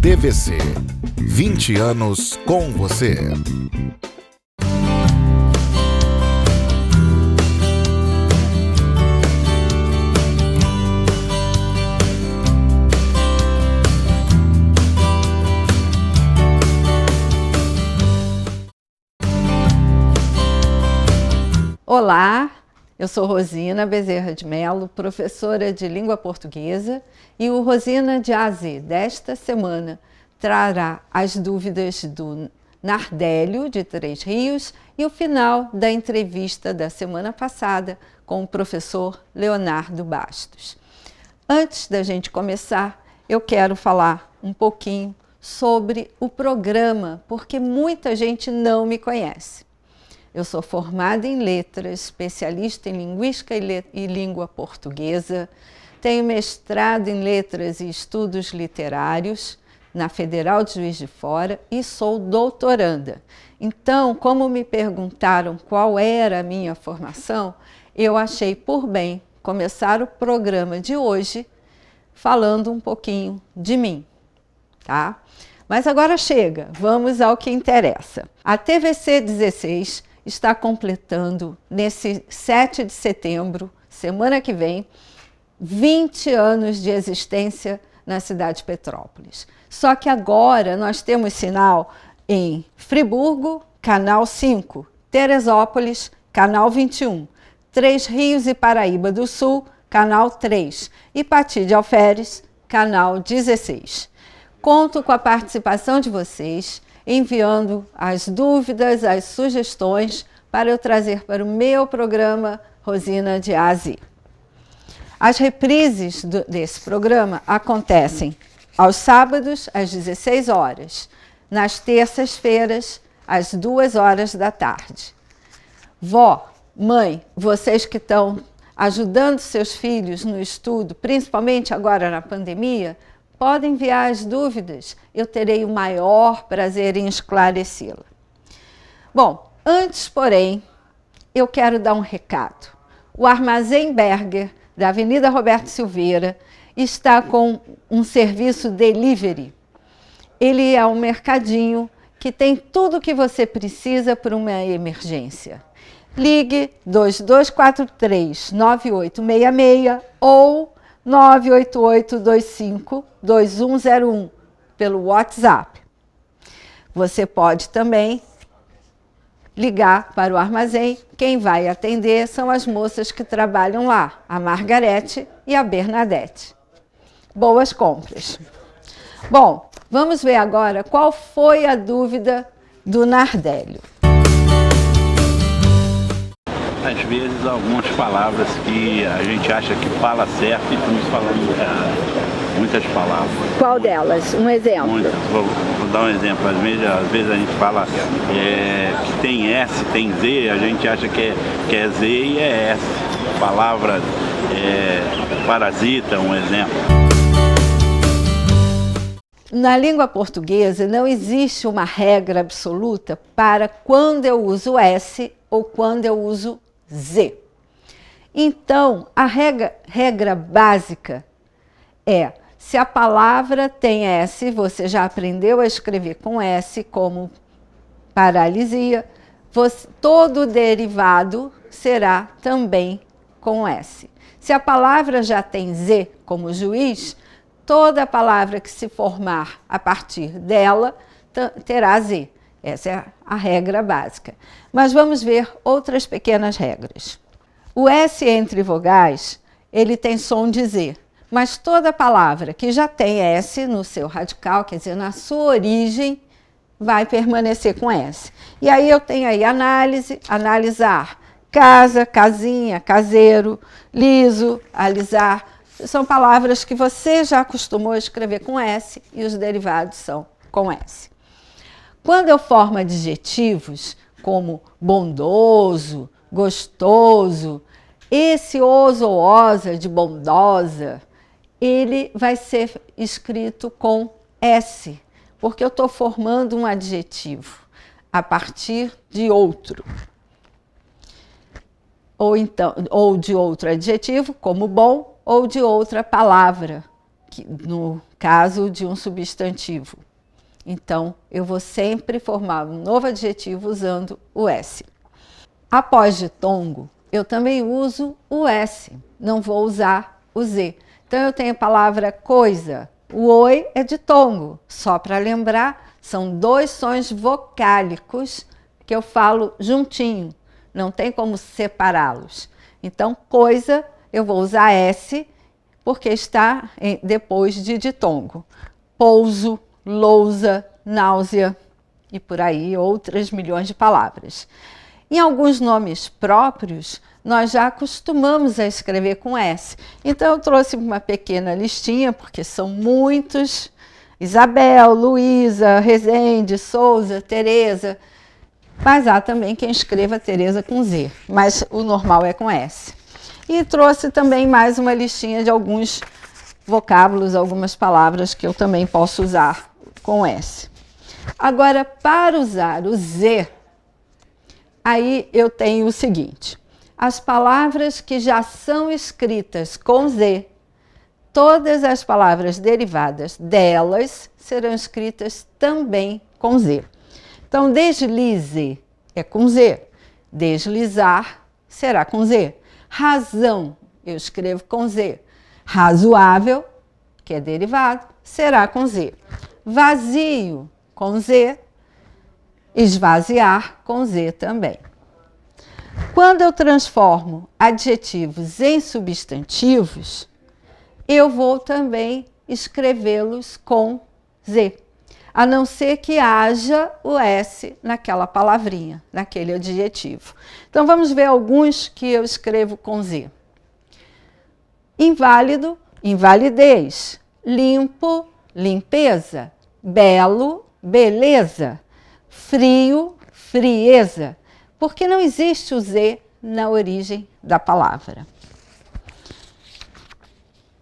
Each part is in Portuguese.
TVC, 20 anos com você. Olá, eu sou Rosina Bezerra de Mello, professora de língua portuguesa, e o Rosina de A a Z desta semana trará as dúvidas do Nardélio, de Três Rios, e o final da entrevista da semana passada com o professor Leonardo Bastos. Antes da gente começar, eu quero falar um pouquinho sobre o programa, porque muita gente não me conhece. Eu sou formada em letras, especialista em linguística e língua portuguesa, tenho mestrado em letras e estudos literários na Federal de Juiz de Fora e sou doutoranda. Então, como me perguntaram qual era a minha formação, eu achei por bem começar o programa de hoje falando um pouquinho de mim, tá? Mas agora chega, vamos ao que interessa. A TVC 16 está completando, nesse 7 de setembro, semana que vem, 20 anos de existência na cidade de Petrópolis. Só que agora nós temos sinal em Friburgo, canal 5, Teresópolis, canal 21, Três Rios e Paraíba do Sul, canal 3, e Pati de Alferes, canal 16. Conto com a participação de vocês, enviando as dúvidas, as sugestões para eu trazer para o meu programa Rosina de A a Z. As reprises desse programa acontecem aos sábados às 16 horas, nas terças-feiras às 2 horas da tarde. Vó, mãe, vocês que estão ajudando seus filhos no estudo, principalmente agora na pandemia, podem enviar as dúvidas, eu terei o maior prazer em esclarecê-la. Bom, antes, porém, eu quero dar um recado. O Armazém Berger, da Avenida Roberto Silveira, está com um serviço delivery. Ele é um mercadinho que tem tudo o que você precisa para uma emergência. Ligue 2243-9866 ou 98825-2101 pelo WhatsApp. Você pode também ligar para o armazém. Quem vai atender são as moças que trabalham lá, a Margarete e a Bernadette. Boas compras. Bom, vamos ver agora qual foi a dúvida do Nardélio. Às vezes, algumas palavras que a gente acha que fala certo e estamos falando errado. Muitas palavras. Qual delas? Um exemplo. Muitas. Vou dar um exemplo. Às vezes a gente fala que tem S, tem Z, a gente acha que é Z e é S. Palavras parasita, um exemplo. Na língua portuguesa não existe uma regra absoluta para quando eu uso S ou quando eu uso Z. Então, a regra básica é, se a palavra tem S, você já aprendeu a escrever com S, como paralisia, todo derivado será também com S. Se a palavra já tem Z, como juiz, toda palavra que se formar a partir dela terá Z. Essa é a regra básica. Mas vamos ver outras pequenas regras. O S entre vogais, ele tem som de Z, mas toda palavra que já tem S no seu radical, quer dizer, na sua origem, vai permanecer com S. E aí eu tenho aí análise, analisar, casa, casinha, caseiro, liso, alisar. São palavras que você já acostumou a escrever com S e os derivados são com S. Quando eu formo adjetivos como bondoso, gostoso, esse oso ou osa de bondosa, ele vai ser escrito com S, porque eu estou formando um adjetivo a partir de outro. Ou de outro adjetivo, como bom, ou de outra palavra, no caso de um substantivo. Então, eu vou sempre formar um novo adjetivo usando o S. Após ditongo, eu também uso o S, não vou usar o Z. Então, eu tenho a palavra coisa. O oi é ditongo. Só para lembrar, são dois sons vocálicos que eu falo juntinho. Não tem como separá-los. Então, coisa, eu vou usar S, porque está depois de ditongo. Pouso, lousa, náusea e por aí outras milhões de palavras. Em alguns nomes próprios, nós já acostumamos a escrever com S. Então, eu trouxe uma pequena listinha, porque são muitos. Isabel, Luísa, Rezende, Souza, Tereza. Mas há também quem escreva Tereza com Z, mas o normal é com S. E trouxe também mais uma listinha de alguns vocábulos, algumas palavras que eu também posso usar com S. Agora, para usar o Z, aí eu tenho o seguinte: as palavras que já são escritas com Z, todas as palavras derivadas delas serão escritas também com Z. Então, deslize é com Z, deslizar será com Z. Razão, eu escrevo com Z. Razoável, que é derivado, será com Z. Vazio, com Z. Esvaziar, com Z também. Quando eu transformo adjetivos em substantivos, eu vou também escrevê-los com Z, a não ser que haja o S naquela palavrinha, naquele adjetivo. Então, vamos ver alguns que eu escrevo com Z. Inválido, invalidez. Limpo, limpeza. Belo, beleza. Frio, frieza. Porque não existe o Z na origem da palavra.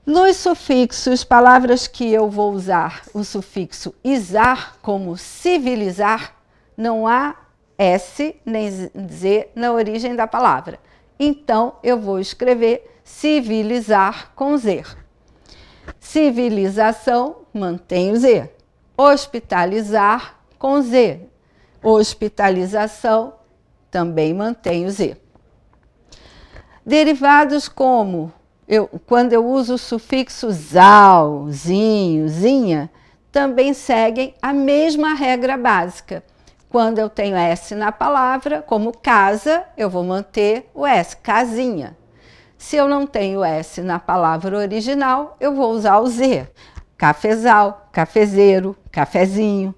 Nos sufixos, palavras que eu vou usar o sufixo izar, como civilizar, não há S nem Z na origem da palavra. Então, eu vou escrever civilizar com Z. Civilização, mantém o Z. Hospitalizar, com Z. Hospitalização, também mantém o Z. Derivados como... quando eu uso o sufixo zal, zinho, zinha, também seguem a mesma regra básica. Quando eu tenho S na palavra, como casa, eu vou manter o S, casinha. Se eu não tenho S na palavra original, eu vou usar o Z. Cafezal, cafezeiro, cafezinho,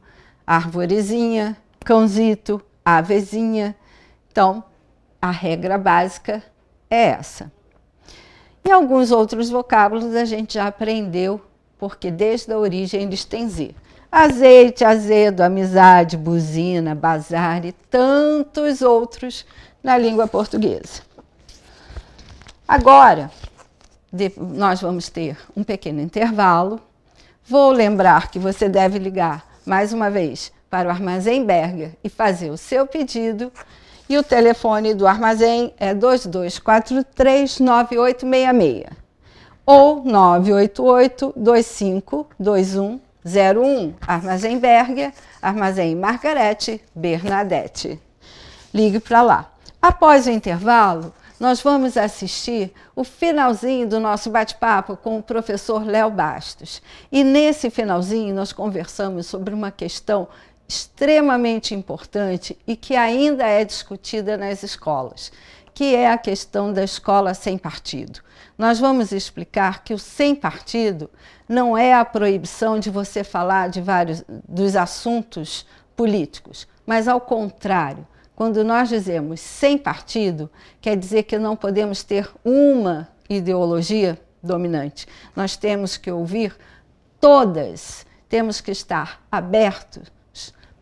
arvorezinha, cãozito, avezinha. Então, a regra básica é essa. E alguns outros vocábulos a gente já aprendeu, porque desde a origem eles têm Z. Azeite, azedo, amizade, buzina, bazar e tantos outros na língua portuguesa. Agora, nós vamos ter um pequeno intervalo. Vou lembrar que você deve ligar mais uma vez para o Armazém Berger e fazer o seu pedido. E o telefone do armazém é 2243-9866 ou 988-252101. Armazém Berger, Armazém Margarete Bernadette. Ligue para lá. Após o intervalo, nós vamos assistir o finalzinho do nosso bate-papo com o professor Léo Bastos. E nesse finalzinho nós conversamos sobre uma questão extremamente importante e que ainda é discutida nas escolas, que é a questão da escola sem partido. Nós vamos explicar que o sem partido não é a proibição de você falar de dos assuntos políticos, mas ao contrário, quando nós dizemos sem partido, quer dizer que não podemos ter uma ideologia dominante. Nós temos que ouvir todas, temos que estar abertos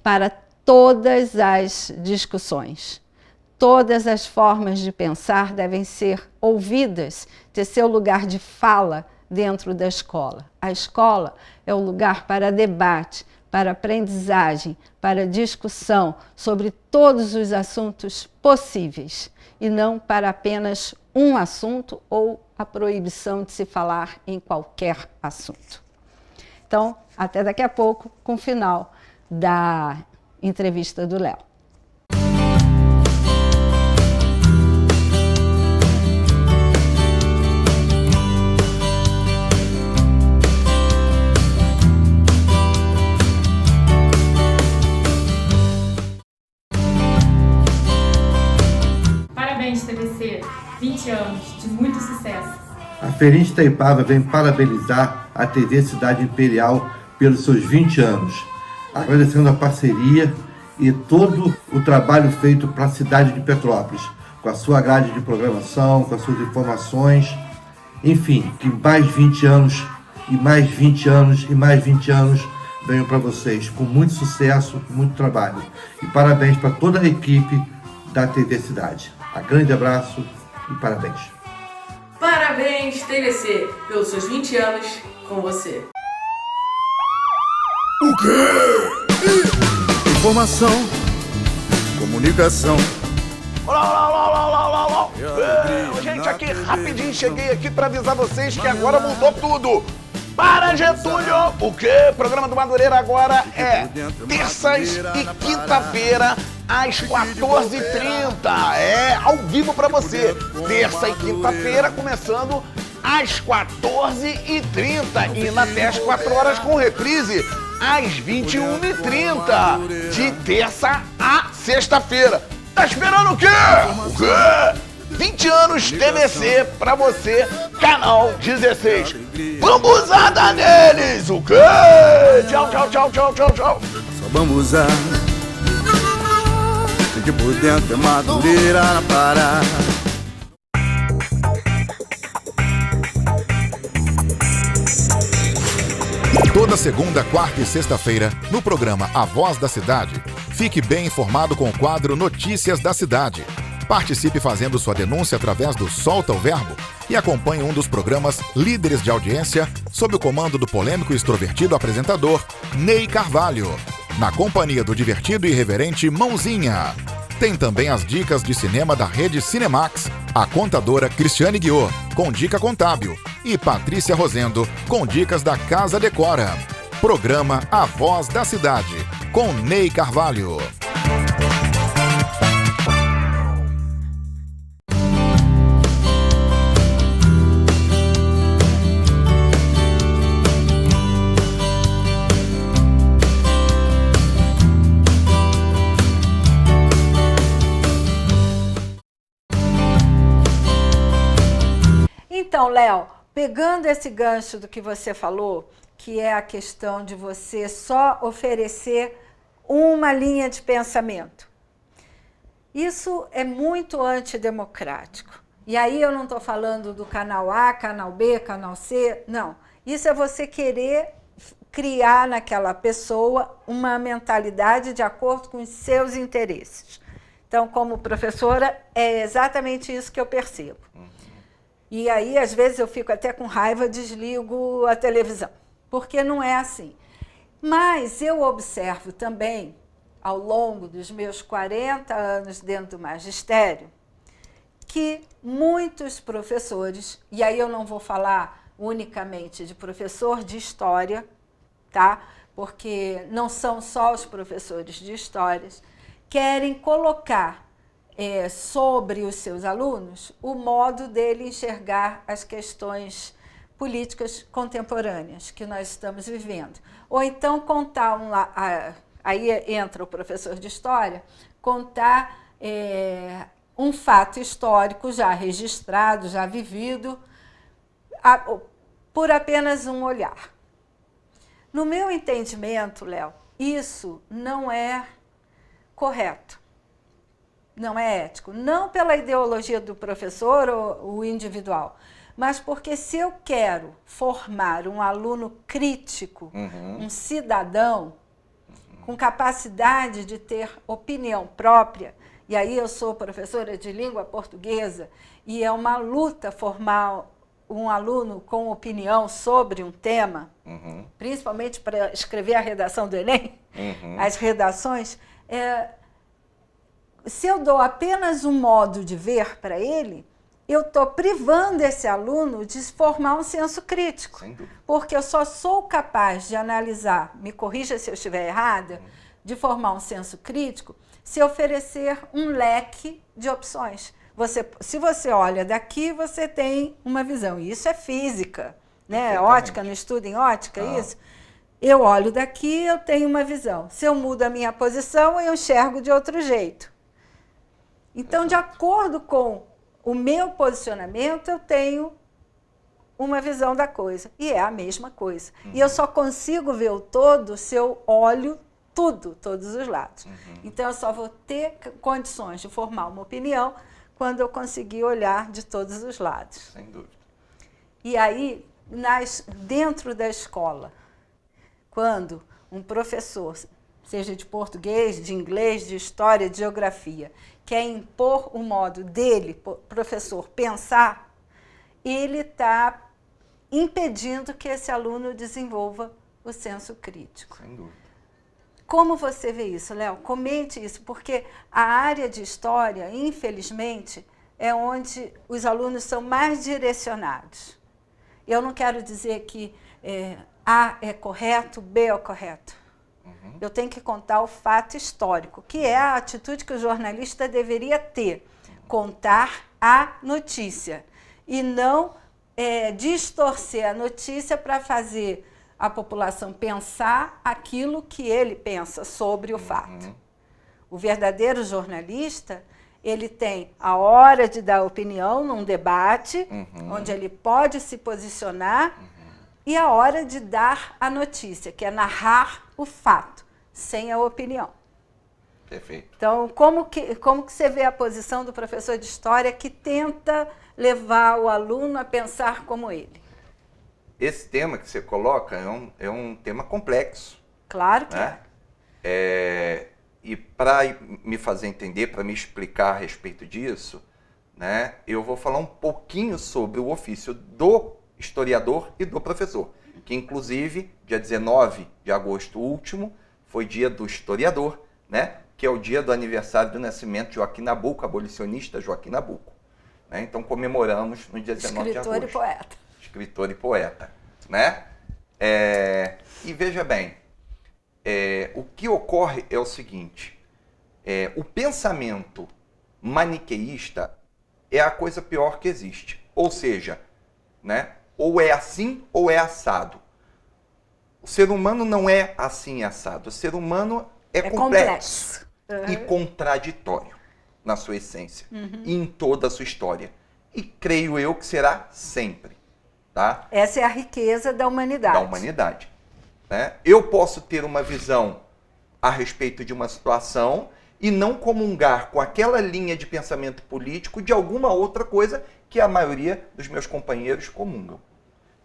para todas as discussões. Todas as formas de pensar devem ser ouvidas, ter seu lugar de fala dentro da escola. A escola é o lugar para debate, para aprendizagem, para discussão sobre todos os assuntos possíveis, e não para apenas um assunto ou a proibição de se falar em qualquer assunto. Então, até daqui a pouco, com o final da entrevista do Léo. Parabéns, TVC, 20 anos de muito sucesso. A Feirinha de Itaipava vem parabenizar a TV Cidade Imperial pelos seus 20 anos, agradecendo a parceria e todo o trabalho feito para a cidade de Petrópolis, com a sua grade de programação, com as suas informações, enfim, que mais 20 anos, e mais 20 anos, e mais 20 anos venham para vocês, com muito sucesso, com muito trabalho. E parabéns para toda a equipe da TV Cidade. Um grande abraço e parabéns. Parabéns, TVC, pelos seus 20 anos com você. O quê? Informação, comunicação. Olá. Gente, aqui rapidinho, cheguei aqui para avisar vocês que agora mudou tudo. Para Getúlio, o quê? Programa do Madureira agora é terças e quinta-feira às 14h30. É ao vivo para você. Terça e quinta-feira começando às 14h30 e indo até às 4 horas com reprise às 21h30 de terça a sexta-feira. Tá esperando o quê? O quê? 20 anos TVC pra você, canal 16. Bambuzada neles, o quê? Tchau. Só bambuzar. Tem que por dentro é Madureira na Pará. Toda segunda, quarta e sexta-feira, no programa A Voz da Cidade, fique bem informado com o quadro Notícias da Cidade. Participe fazendo sua denúncia através do Solta o Verbo e acompanhe um dos programas líderes de audiência sob o comando do polêmico e extrovertido apresentador Ney Carvalho, na companhia do divertido e irreverente Mãozinha. Tem também as dicas de cinema da rede Cinemax, a contadora Cristiane Guiot, com dica contábil, e Patrícia Rosendo, com dicas da Casa Decora. Programa A Voz da Cidade, com Ney Carvalho. Então, Léo, pegando esse gancho do que você falou, que é a questão de você só oferecer uma linha de pensamento. Isso é muito antidemocrático. E aí eu não estou falando do canal A, canal B, canal C, não. Isso é você querer criar naquela pessoa uma mentalidade de acordo com os seus interesses. Então, como professora, é exatamente isso que eu percebo. E aí, às vezes, eu fico até com raiva, desligo a televisão, porque não é assim. Mas eu observo também, ao longo dos meus 40 anos dentro do magistério, que muitos professores, e aí eu não vou falar unicamente de professor de história, tá? Porque não são só os professores de histórias, querem colocar sobre os seus alunos o modo dele enxergar as questões políticas contemporâneas que nós estamos vivendo. Ou então contar, aí entra o professor de história, contar um fato histórico já registrado, já vivido, por apenas um olhar. No meu entendimento, Léo, isso não é correto. Não é ético, não pela ideologia do professor ou o individual, mas porque se eu quero formar um aluno crítico, um cidadão com capacidade de ter opinião própria, e aí eu sou professora de língua portuguesa e é uma luta formar um aluno com opinião sobre um tema, principalmente para escrever a redação do Enem, as redações, se eu dou apenas um modo de ver para ele, eu estou privando esse aluno de formar um senso crítico. Porque eu só sou capaz de analisar, me corrija se eu estiver errada, de formar um senso crítico, se oferecer um leque de opções. Se você olha daqui, você tem uma visão. E isso é física, né? Ótica, não estuda em ótica, isso? Eu olho daqui, eu tenho uma visão. Se eu mudo a minha posição, eu enxergo de outro jeito. Então, de acordo com o meu posicionamento, eu tenho uma visão da coisa. E é a mesma coisa. E eu só consigo ver o todo se eu olho tudo, todos os lados. Então, eu só vou ter condições de formar uma opinião quando eu conseguir olhar de todos os lados. Sem dúvida. E aí, dentro da escola, quando um professor, seja de português, de inglês, de história, de geografia, quer impor o modo dele, professor, pensar, ele está impedindo que esse aluno desenvolva o senso crítico. Sem dúvida. Como você vê isso, Léo? Comente isso, porque a área de história, infelizmente, é onde os alunos são mais direcionados. Eu não quero dizer que A é correto, B é correto. Eu tenho que contar o fato histórico, que é a atitude que o jornalista deveria ter, contar a notícia, e não distorcer a notícia para fazer a população pensar aquilo que ele pensa sobre o fato. O verdadeiro jornalista, ele tem a hora de dar opinião num debate, onde ele pode se posicionar, e a hora de dar a notícia, que é narrar o fato, sem a opinião. Perfeito. Então, como que você vê a posição do professor de história que tenta levar o aluno a pensar como ele? Esse tema que você coloca é um tema complexo. Claro que né? E para me fazer entender, para me explicar a respeito disso, né, eu vou falar um pouquinho sobre o ofício do historiador e do professor, que inclusive, dia 19 de agosto último, foi dia do historiador, né, que é o dia do aniversário do nascimento de Joaquim Nabuco, abolicionista Joaquim Nabuco. Né? Então comemoramos no dia 19 de agosto. Escritor e poeta. Escritor e poeta. Né? E veja bem, o que ocorre é o seguinte, o pensamento maniqueísta é a coisa pior que existe. Ou seja, né, ou é assim ou é assado. O ser humano não é assim e assado. O ser humano é complexo e contraditório na sua essência e em toda a sua história. E creio eu que será sempre. Tá? Essa é a riqueza da humanidade. Da humanidade. Né? Eu posso ter uma visão a respeito de uma situação e não comungar com aquela linha de pensamento político de alguma outra coisa que a maioria dos meus companheiros comungam.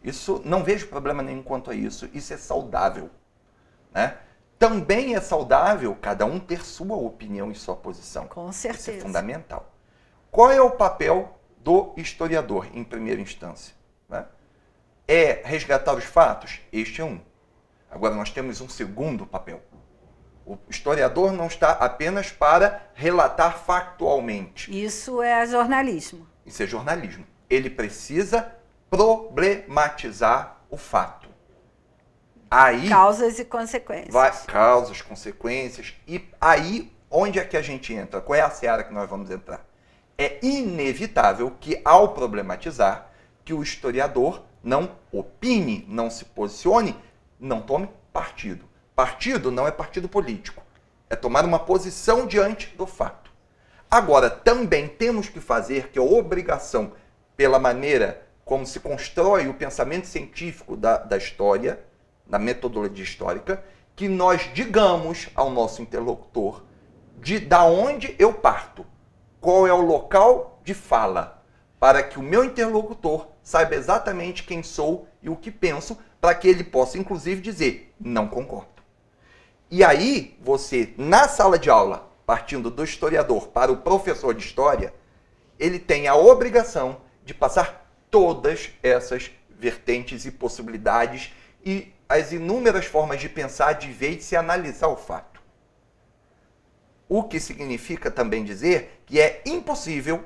Isso, não vejo problema nenhum quanto a isso. Isso é saudável. Né? Também é saudável cada um ter sua opinião e sua posição. Com certeza. Isso é fundamental. Qual é o papel do historiador, em primeira instância? Né? É resgatar os fatos? Este é um. Agora, nós temos um segundo papel. O historiador não está apenas para relatar factualmente. Isso é jornalismo. Isso é jornalismo. Ele precisa problematizar o fato. Aí, causas e consequências. Causas, consequências. E aí, onde é que a gente entra? Qual é a seara que nós vamos entrar? É inevitável que, ao problematizar, que o historiador não opine, não se posicione, não tome partido. Partido não é partido político. É tomar uma posição diante do fato. Agora, também temos que fazer, que é obrigação, pela maneira como se constrói o pensamento científico da história, da metodologia histórica, que nós digamos ao nosso interlocutor da onde eu parto, qual é o local de fala, para que o meu interlocutor saiba exatamente quem sou e o que penso, para que ele possa, inclusive, dizer, não concordo. E aí, você, na sala de aula, partindo do historiador para o professor de história, ele tem a obrigação de passar todas essas vertentes e possibilidades e as inúmeras formas de pensar, de ver e de se analisar o fato. O que significa também dizer que é impossível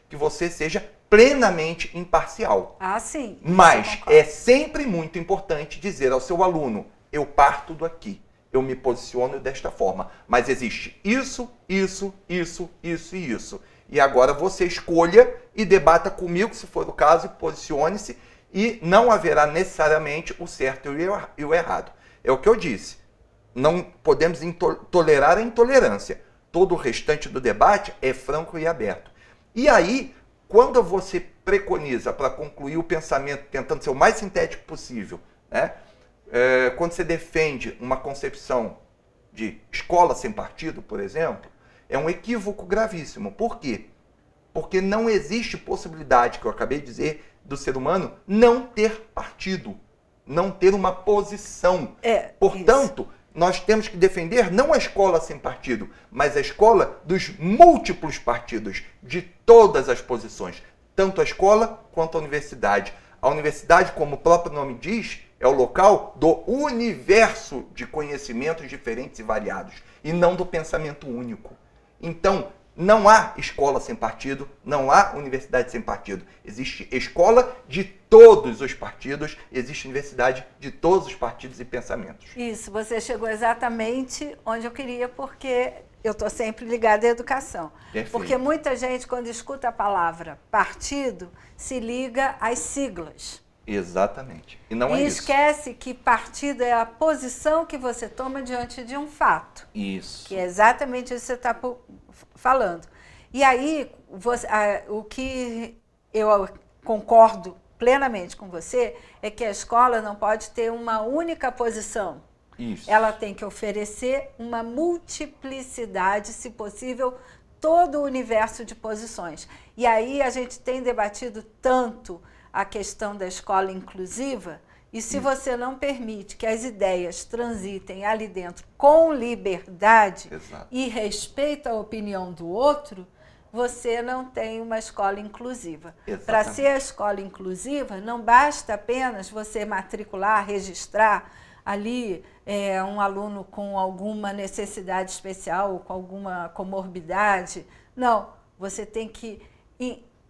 que você seja plenamente imparcial. Ah, sim. Mas é sempre muito importante dizer ao seu aluno, eu parto daqui, eu me posiciono desta forma, mas existe isso, isso, isso, isso e isso. E agora você escolha e debata comigo, se for o caso, e posicione-se, e não haverá necessariamente o certo e o errado. É o que eu disse, não podemos tolerar a intolerância. Todo o restante do debate é franco e aberto. E aí, quando você preconiza, para concluir o pensamento, tentando ser o mais sintético possível, né? Quando você defende uma concepção de escola sem partido, por exemplo, é um equívoco gravíssimo. Por quê? Porque não existe possibilidade, que eu acabei de dizer, do ser humano não ter partido, não ter uma posição. Portanto, nós temos que defender não a escola sem partido, mas a escola dos múltiplos partidos, de todas as posições, tanto a escola quanto a universidade. A universidade, como o próprio nome diz, é o local do universo de conhecimentos diferentes e variados, e não do pensamento único. Então, não há escola sem partido, não há universidade sem partido. Existe escola de todos os partidos, existe universidade de todos os partidos e pensamentos. Isso, você chegou exatamente onde eu queria, porque eu estou sempre ligada à educação. Perfeito. Porque muita gente, quando escuta a palavra partido, se liga às siglas. Exatamente. E não é isso. E esquece que partido é a posição que você toma diante de um fato. Isso. Que é exatamente isso que você está falando. E aí, o que eu concordo plenamente com você é que a escola não pode ter uma única posição. Isso. Ela tem que oferecer uma multiplicidade, se possível, todo o universo de posições. E aí a gente tem debatido tanto a questão da escola inclusiva, e se você não permite que as ideias transitem ali dentro com liberdade e respeito à opinião do outro, você não tem uma escola inclusiva. Para ser a escola inclusiva, não basta apenas você matricular, registrar ali um aluno com alguma necessidade especial, com alguma comorbidade. Não, você tem que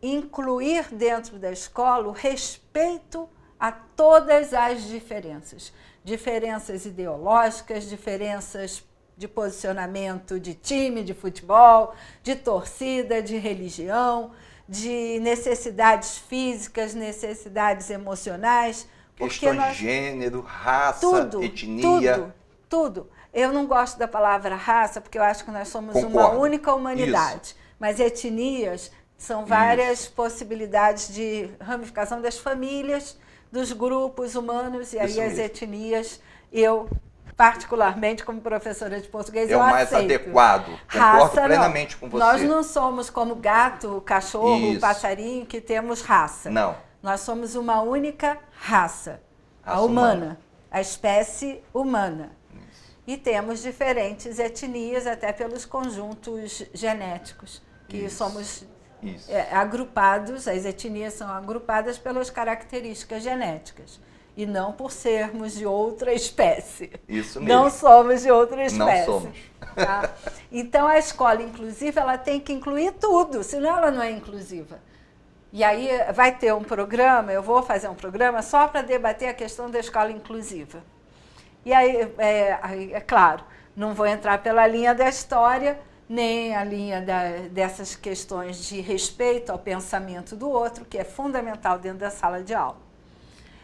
incluir dentro da escola o respeito a todas as diferenças. Diferenças ideológicas, diferenças de posicionamento de time, de futebol, de torcida, de religião, de necessidades físicas, necessidades emocionais. Questões de gênero, raça, etnia. Tudo. Eu não gosto da palavra raça, porque eu acho que nós somos uma única humanidade. Isso. Mas etnias são várias possibilidades de ramificação das famílias, dos grupos humanos, e aí as etnias, eu, particularmente como professora de português, eu aceito. É o mais adequado, concordo plenamente com você. Nós não somos como gato, cachorro, passarinho, que temos raça. Não. Nós somos uma única raça, a humana, a espécie humana. Isso. E temos diferentes etnias, até pelos conjuntos genéticos, que somos agrupados, as etnias são agrupadas pelas características genéticas, e não por sermos de outra espécie. Isso mesmo. Não somos de outra espécie. Não somos. Tá? Então, a escola inclusiva, ela tem que incluir tudo, senão ela não é inclusiva. E aí vai ter um programa, eu vou fazer um programa só para debater a questão da escola inclusiva. E aí, é claro, não vou entrar pela linha da história, nem a linha dessas questões de respeito ao pensamento do outro, que é fundamental dentro da sala de aula.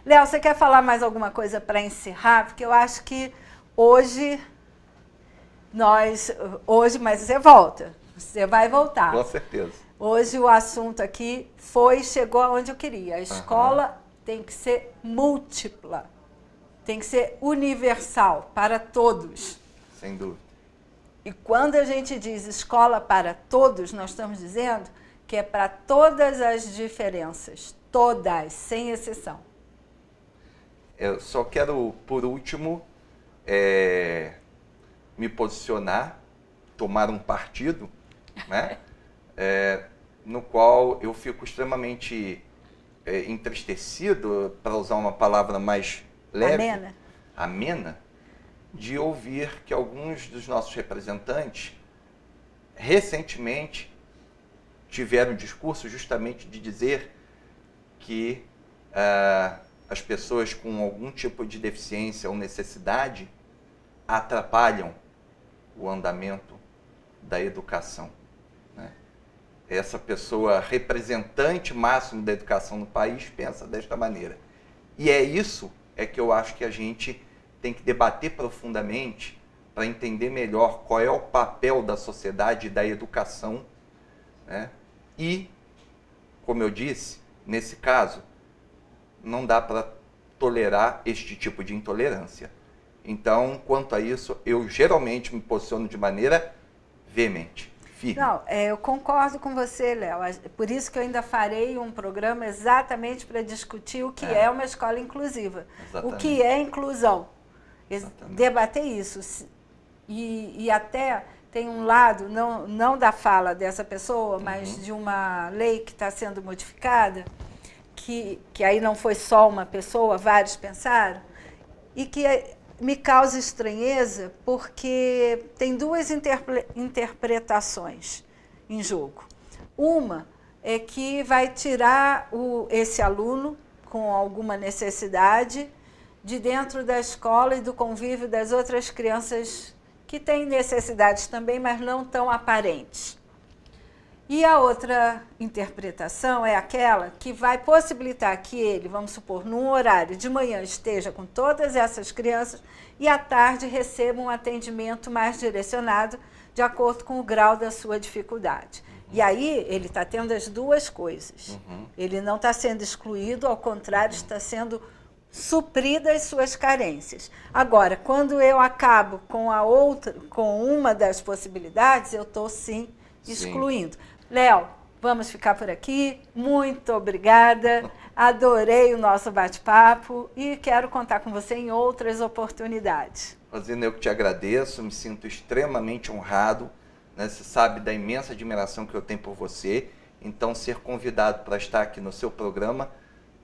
Léo, você quer falar mais alguma coisa para encerrar? Porque eu acho que hoje, mas você volta, você vai voltar. Com certeza. Hoje o assunto aqui chegou aonde eu queria. A escola tem que ser múltipla, tem que ser universal para todos. Sem dúvida. E quando a gente diz escola para todos, nós estamos dizendo que é para todas as diferenças, todas, sem exceção. Eu só quero, por último, me posicionar, tomar um partido, né? No qual eu fico extremamente entristecido, para usar uma palavra mais leve, amena, de ouvir que alguns dos nossos representantes recentemente tiveram um discurso justamente de dizer que as pessoas com algum tipo de deficiência ou necessidade atrapalham o andamento da educação, né? Essa pessoa representante máximo da educação no país pensa desta maneira. E é isso que eu acho que a gente tem que debater profundamente para entender melhor qual é o papel da sociedade e da educação, né? E, como eu disse, nesse caso, não dá para tolerar este tipo de intolerância. Então, quanto a isso, eu geralmente me posiciono de maneira veemente, firme. Não, eu concordo com você, Léo. Por isso que eu ainda farei um programa exatamente para discutir o que é uma escola inclusiva. Exatamente. O que é inclusão. Exatamente. Debater isso. E até tem um lado, não da fala dessa pessoa, mas de uma lei que está sendo modificada, que aí não foi só uma pessoa, vários pensaram, e que me causa estranheza porque tem duas interpretações em jogo. Uma é que vai tirar esse aluno com alguma necessidade de dentro da escola e do convívio das outras crianças que têm necessidades também, mas não tão aparentes. E a outra interpretação é aquela que vai possibilitar que ele, vamos supor, num horário de manhã esteja com todas essas crianças e à tarde receba um atendimento mais direcionado de acordo com o grau da sua dificuldade. E aí ele está tendo as duas coisas. Ele não está sendo excluído, ao contrário, está sendo supridas as suas carências. Agora, quando eu acabo com uma das possibilidades, eu estou sim excluindo. Léo, vamos ficar por aqui. Muito obrigada. Adorei o nosso bate-papo e quero contar com você em outras oportunidades. Rosina, eu que te agradeço, me sinto extremamente honrado, né? Você sabe da imensa admiração que eu tenho por você. Então, ser convidado para estar aqui no seu programa,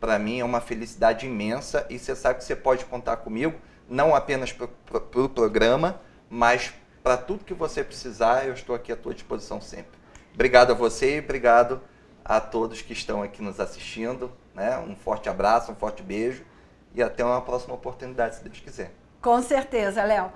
para mim é uma felicidade imensa. E você sabe que você pode contar comigo, não apenas para o programa, mas para tudo que você precisar, eu estou aqui à tua disposição sempre. Obrigado a você e obrigado a todos que estão aqui nos assistindo, né? Um forte abraço, um forte beijo e até uma próxima oportunidade, se Deus quiser. Com certeza, Léo.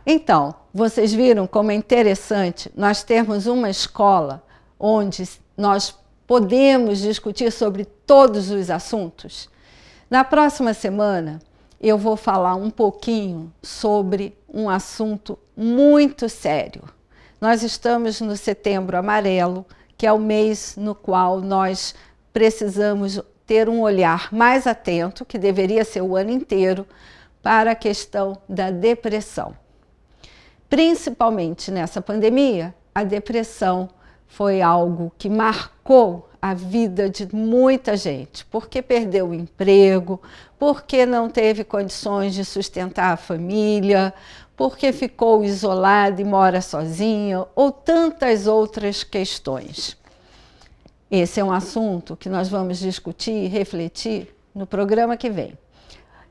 Então, vocês viram como é interessante nós termos uma escola onde nós podemos discutir sobre todos os assuntos? Na próxima semana, eu vou falar um pouquinho sobre um assunto muito sério. Nós estamos no Setembro Amarelo, que é o mês no qual nós precisamos ter um olhar mais atento, que deveria ser o ano inteiro, para a questão da depressão. Principalmente nessa pandemia, a depressão foi algo que marcou a vida de muita gente, porque perdeu o emprego, porque não teve condições de sustentar a família, porque ficou isolada e mora sozinha, ou tantas outras questões. Esse é um assunto que nós vamos discutir e refletir no programa que vem.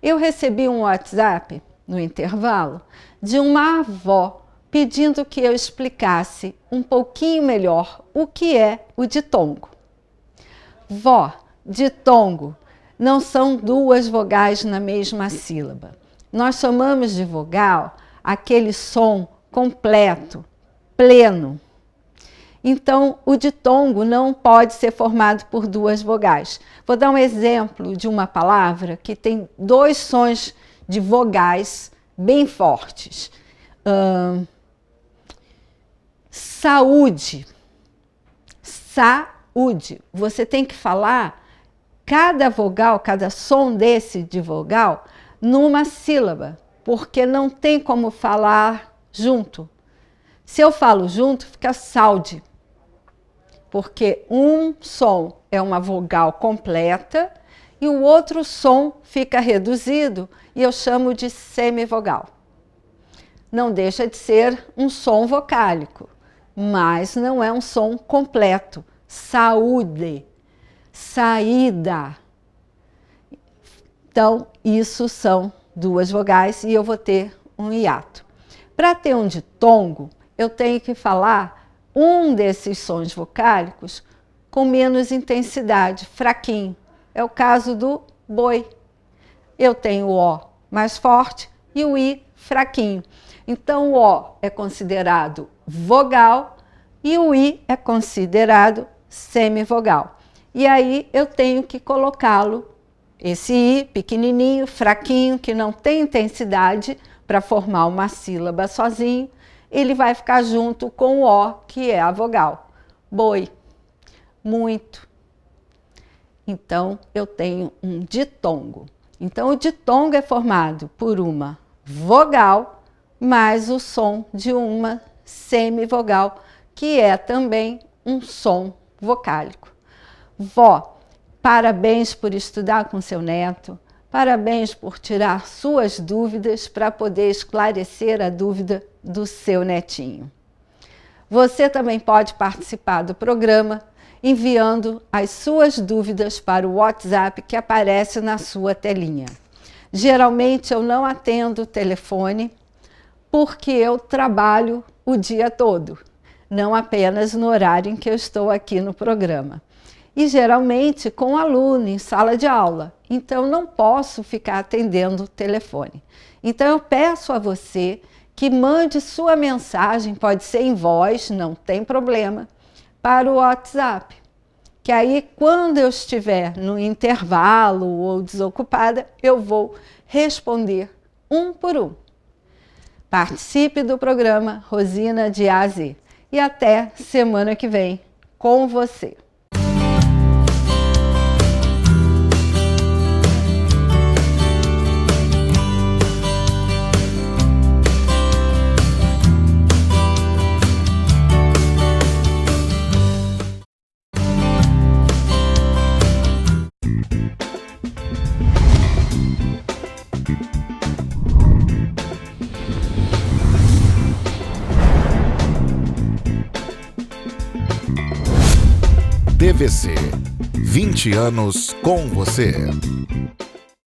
Eu recebi um WhatsApp no intervalo, de uma avó pedindo que eu explicasse um pouquinho melhor o que é o ditongo. Vó, ditongo não são duas vogais na mesma sílaba. Nós chamamos de vogal aquele som completo, pleno. Então, o ditongo não pode ser formado por duas vogais. Vou dar um exemplo de uma palavra que tem dois sons de vogais bem fortes. Saúde. Saúde. Você tem que falar cada vogal, cada som desse de vogal, numa sílaba, porque não tem como falar junto. Se eu falo junto, fica saúde. porque um som é uma vogal completa e o outro som fica reduzido e eu chamo de semivogal. Não deixa de ser um som vocálico, mas não é um som completo. Saúde, saída. Então, isso são duas vogais e eu vou ter um hiato. Para ter um ditongo, eu tenho que falar um desses sons vocálicos com menos intensidade, fraquinho. É o caso do boi. Eu tenho o O mais forte e o I fraquinho. Então, o O é considerado vogal e o I é considerado semivogal. E aí eu tenho que colocá-lo, esse I pequenininho, fraquinho, que não tem intensidade para formar uma sílaba sozinho, ele vai ficar junto com o O, que é a vogal. Boi, muito. Então, eu tenho um ditongo. Então, o ditongo é formado por uma vogal mais o som de uma semivogal, que é também um som vocálico. Vó, parabéns por estudar com seu neto, parabéns por tirar suas dúvidas para poder esclarecer a dúvida do seu netinho. Você também pode participar do programa enviando as suas dúvidas para o WhatsApp que aparece na sua telinha. Geralmente eu não atendo o telefone porque eu trabalho o dia todo, não apenas no horário em que eu estou aqui no programa. E geralmente com aluno em sala de aula, então não posso ficar atendendo o telefone. Então eu peço a você que mande sua mensagem, pode ser em voz, não tem problema, para o WhatsApp. Que aí quando eu estiver no intervalo ou desocupada, eu vou responder um por um. Participe do programa Rosina de A a Z. E até semana que vem com você. TVC, 20 anos com você.